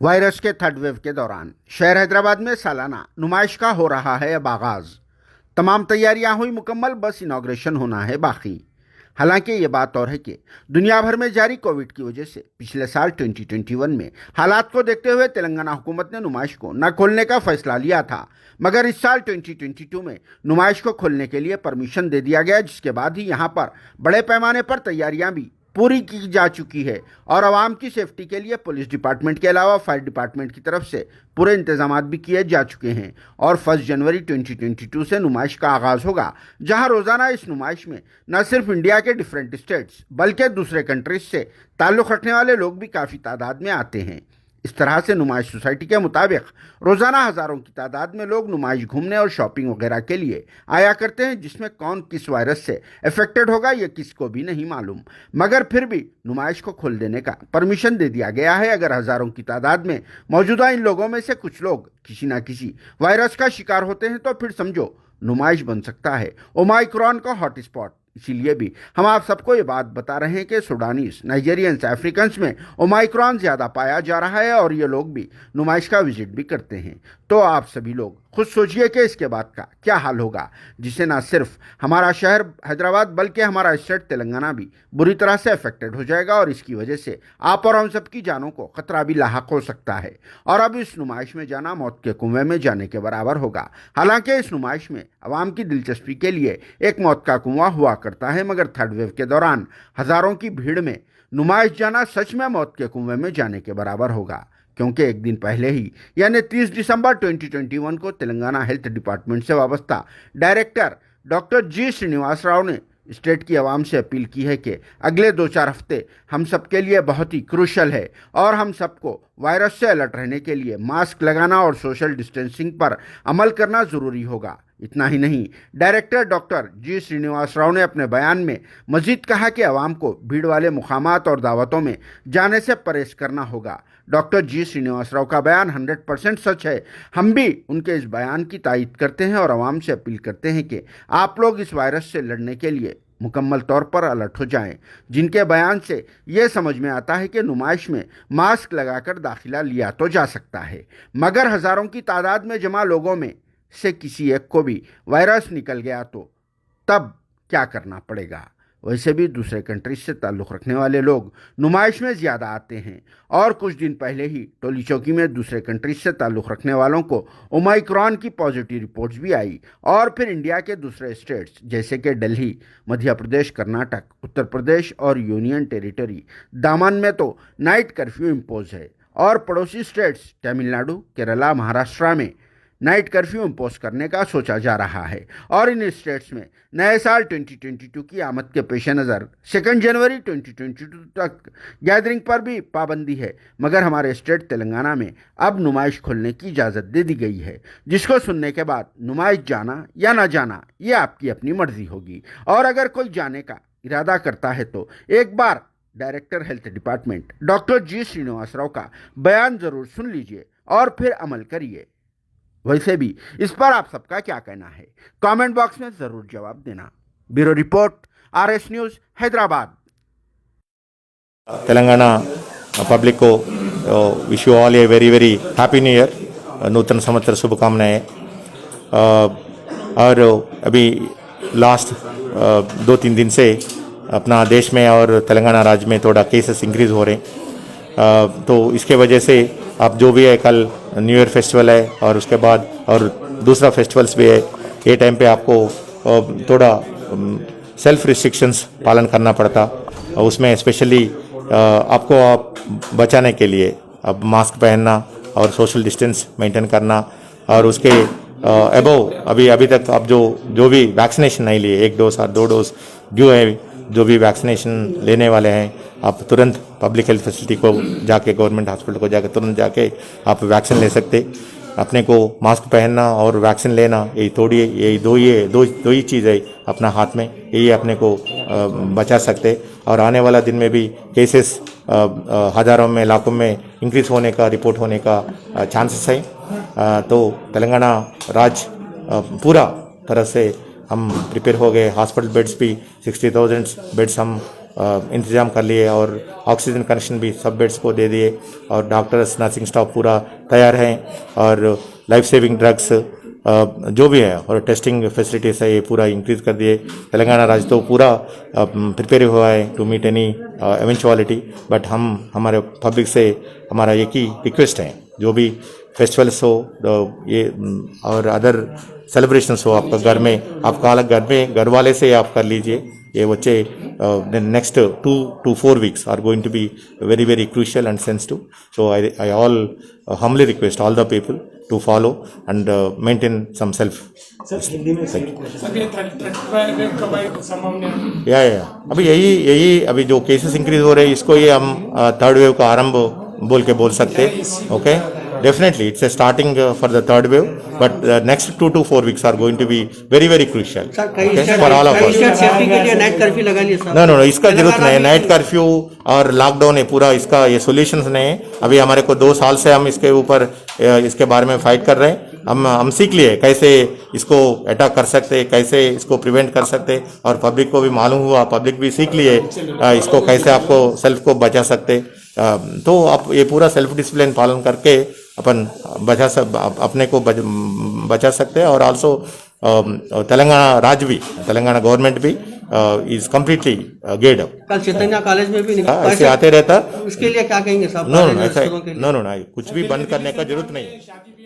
Virus के third wave के दौरान शहर हैदराबाद में सालाना नुमाइश का हो रहा है अब आगाज। तमाम तैयारियां हुई मुकम्मल, बस इनॉग्रेशन होना है बाकी। हालांकि ये बात और है कि दुनिया भर में जारी कोविड की वजह से पिछले साल 2021 में हालात को देखते हुए तेलंगाना हुकूमत ने नुमाइश को न खोलने का फैसला लिया था, मगर इस साल 2022 में नुमाइश को खोलने के लिए परमिशन दे दिया गया, जिसके बाद ही यहाँ पर बड़े पैमाने पर तैयारियां भी पूरी की जा चुकी है और आवाम की सेफ्टी के लिए पुलिस डिपार्टमेंट के अलावा फायर डिपार्टमेंट की तरफ से पूरे इंतजाम भी किए जा चुके हैं। और 1 जनवरी 2022 से नुमाइश का आगाज होगा, जहां रोजाना इस नुमाइश में न सिर्फ इंडिया के डिफरेंट स्टेट्स बल्कि दूसरे कंट्रीज से ताल्लुक़ रखने वाले लोग भी काफ़ी तादाद में आते हैं। इस तरह से नुमाइश सोसाइटी के मुताबिक रोज़ाना हज़ारों की तादाद में लोग नुमाइश घूमने और शॉपिंग वगैरह के लिए आया करते हैं, जिसमें कौन किस वायरस से अफेक्टेड होगा ये किसको भी नहीं मालूम। मगर फिर भी नुमाइश को खोल देने का परमिशन दे दिया गया है। अगर हज़ारों की तादाद में मौजूदा इन लोगों में से कुछ लोग किसी न किसी वायरस का शिकार होते हैं तो फिर समझो नुमाइश बन सकता है ओमाइक्रॉन का हॉटस्पॉट। इसीलिए भी हम आप सबको ये बात बता रहे हैं कि सूडानीज, नाइजीरियंस, अफ्रीकन्स में ओमाइक्रॉन ज़्यादा पाया जा रहा है और ये लोग भी नुमाइश का विजिट भी करते हैं। तो आप सभी लोग खुद सोचिए कि इसके बाद का क्या हाल होगा, जिससे ना सिर्फ हमारा शहर हैदराबाद बल्कि हमारा स्टेट तेलंगाना भी बुरी तरह से अफेक्टेड हो जाएगा और इसकी वजह से आप और हम सबकी जानों को खतरा भी लाहक हो सकता है। और अब इस नुमाइश में जाना मौत के कुएं में जाने के बराबर होगा। हालांकि इस नुमाइश में आवाम की दिलचस्पी के लिए एक मौत का कुआं हुआ करता है, मगर थर्ड वेव के दौरान हज़ारों की भीड़ में नुमाइश जाना सच में मौत के कुएं में जाने के बराबर होगा, क्योंकि एक दिन पहले ही यानी 30 दिसंबर 2021 को तेलंगाना हेल्थ डिपार्टमेंट से वाबस्ता डायरेक्टर डॉक्टर जी श्रीनिवास राव ने स्टेट की आवाम से अपील की है कि अगले 2-4 हफ्ते हम सबके लिए बहुत ही क्रूशल है और हम सबको वायरस से अलर्ट रहने के लिए मास्क लगाना और सोशल डिस्टेंसिंग पर अमल करना ज़रूरी होगा। इतना ही नहीं, डायरेक्टर डॉक्टर जी श्रीनिवास राव ने अपने बयान में मजीद कहा कि आवाम को भीड़ वाले मुकामात और दावतों में जाने से परहेज करना होगा। डॉक्टर जी श्रीनिवास राव का बयान 100% सच है। हम भी उनके इस बयान की तायीद करते हैं और आवाम से अपील करते हैं कि आप लोग इस वायरस से लड़ने के लिए मुकम्मल तौर पर अलर्ट हो जाएं। जिनके बयान से ये समझ में आता है कि नुमाइश में मास्क लगाकर दाखिला लिया तो जा सकता है, मगर हज़ारों की तादाद में जमा लोगों में से किसी एक को भी वायरस निकल गया तो तब क्या करना पड़ेगा। वैसे भी दूसरे कंट्रीज से ताल्लुक़ रखने वाले लोग नुमाइश में ज़्यादा आते हैं और कुछ दिन पहले ही टोली चौकी में दूसरे कंट्रीज से ताल्लुक़ रखने वालों को ओमाइक्रॉन की पॉजिटिव रिपोर्ट्स भी आई। और फिर इंडिया के दूसरे स्टेट्स जैसे कि दिल्ली, मध्य प्रदेश, कर्नाटक, उत्तर प्रदेश और यूनियन टेरिटरी दामन में तो नाइट कर्फ्यू इम्पोज है और पड़ोसी स्टेट्स तमिलनाडु, केरला, महाराष्ट्र में नाइट कर्फ्यू इम्पोज करने का सोचा जा रहा है। और इन स्टेट्स में नए साल 2022 की आमद के पेश नज़र 2 जनवरी 2022 तक गैदरिंग पर भी पाबंदी है, मगर हमारे स्टेट तेलंगाना में अब नुमाइश खोलने की इजाज़त दे दी गई है, जिसको सुनने के बाद नुमाइश जाना या ना जाना ये आपकी अपनी मर्जी होगी। और अगर कोई जाने का इरादा करता है तो एक बार डायरेक्टर हेल्थ डिपार्टमेंट डॉक्टर जी श्रीनिवास राव का बयान ज़रूर सुन लीजिए और फिर अमल करिए। वैसे भी इस पर आप सबका क्या कहना है, कमेंट बॉक्स में ज़रूर जवाब देना। Bureau report, RS news, Hyderabad. Telangana public को wish you all a very very happy new year, नूतन संवत्सर शुभकामनाएं। और अभी लास्ट 2-3 दिन से अपना देश में और तेलंगाना राज्य में थोड़ा केसेस इंक्रीज़ हो रहे हैं, तो इसके वजह से आप जो भी है, कल न्यू ईयर फेस्टिवल है और उसके बाद और दूसरा फेस्टिवल्स भी है, ये टाइम पे आपको थोड़ा सेल्फ रिस्ट्रिक्शंस पालन करना पड़ता। उसमें स्पेशली आपको आप बचाने के लिए अब मास्क पहनना और सोशल डिस्टेंस मेंटेन करना और उसके अबव अभी तक आप जो भी वैक्सीनेशन नहीं लिए, 1 डोज और 2 डोज जो है, जो भी वैक्सीनेशन लेने वाले हैं, आप तुरंत पब्लिक हेल्थ फैसिलिटी को जाके, गवर्नमेंट हॉस्पिटल को जाके तुरंत जाके आप वैक्सीन ले सकते। अपने को मास्क पहनना और वैक्सीन लेना, यही दो ही चीज़ है अपना हाथ में, यही अपने को बचा सकते। और आने वाला दिन में भी केसेस हज़ारों में, लाखों में इंक्रीज होने का, रिपोर्ट होने का चांसेस है। तो तेलंगाना राज्य पूरा तरह से हम प्रिपेयर हो गए। हॉस्पिटल बेड्स भी 60,000 बेड्स हम इंतजाम कर लिए और ऑक्सीजन कनेक्शन भी सब बेड्स को दे दिए और डॉक्टर्स नर्सिंग स्टाफ पूरा तैयार हैं और लाइफ सेविंग ड्रग्स जो भी है और टेस्टिंग फैसिलिटीज है ये पूरा इंक्रीज कर दिए। तेलंगाना राज्य तो पूरा प्रिपेयर हुआ है टू मीट एनी एवेंचुअलिटी, बट हम हमारे पब्लिक से हमारा एक ही रिक्वेस्ट है, जो भी फेस्टिवल्स हो ये और अदर सेलिब्रेशंस हो आपका घर में, आपका अलग घर में घर वाले से आप कर लीजिए। ये बच्चे next 2 to 4 weeks are going to be very very crucial and sensitive. So I all humbly request all the people to follow and maintain some self. या अभी यही अभी जो केसेस इंक्रीज हो रहे हैं इसको ये हम थर्ड वेव का आरंभ बोल के बोल सकते हैं। Okay, definitely it's a starting for the third wave, but next 2 to 4 weeks are going to be very very crucial for all of us. Safety के लिए नाइट कर्फ्यू लगा लिया सर। नो इसका जरूरत नहीं है, नाइट कर्फ्यू और lockdown है पूरा, इसका ये सॉल्यूशंस नहीं है। अभी हमारे को 2 साल से हम इसके ऊपर इसके बारे में फाइट कर रहे हैं। हम सीख लिए कैसे इसको अटैक कर सकते हैं, कैसे इसको प्रिवेंट कर सकते हैं और पब्लिक को भी मालूम हुआ, पब्लिक भी सीख लिए इसको कैसे आपको सेल्फ को बचा सकते। तो आप ये पूरा सेल्फ डिसिप्लिन पालन करके अपन अपने को बचा सकते हैं और आल्सो तेलंगाना राज्य भी, तेलंगाना गवर्नमेंट भी इज कम्प्लीटली गेड अप। कल चैतन्य कॉलेज में भी ऐसे आते रहता। उसके लिए क्या कहेंगे साहब? नो कुछ भी बंद करने का जरूरत नहीं है।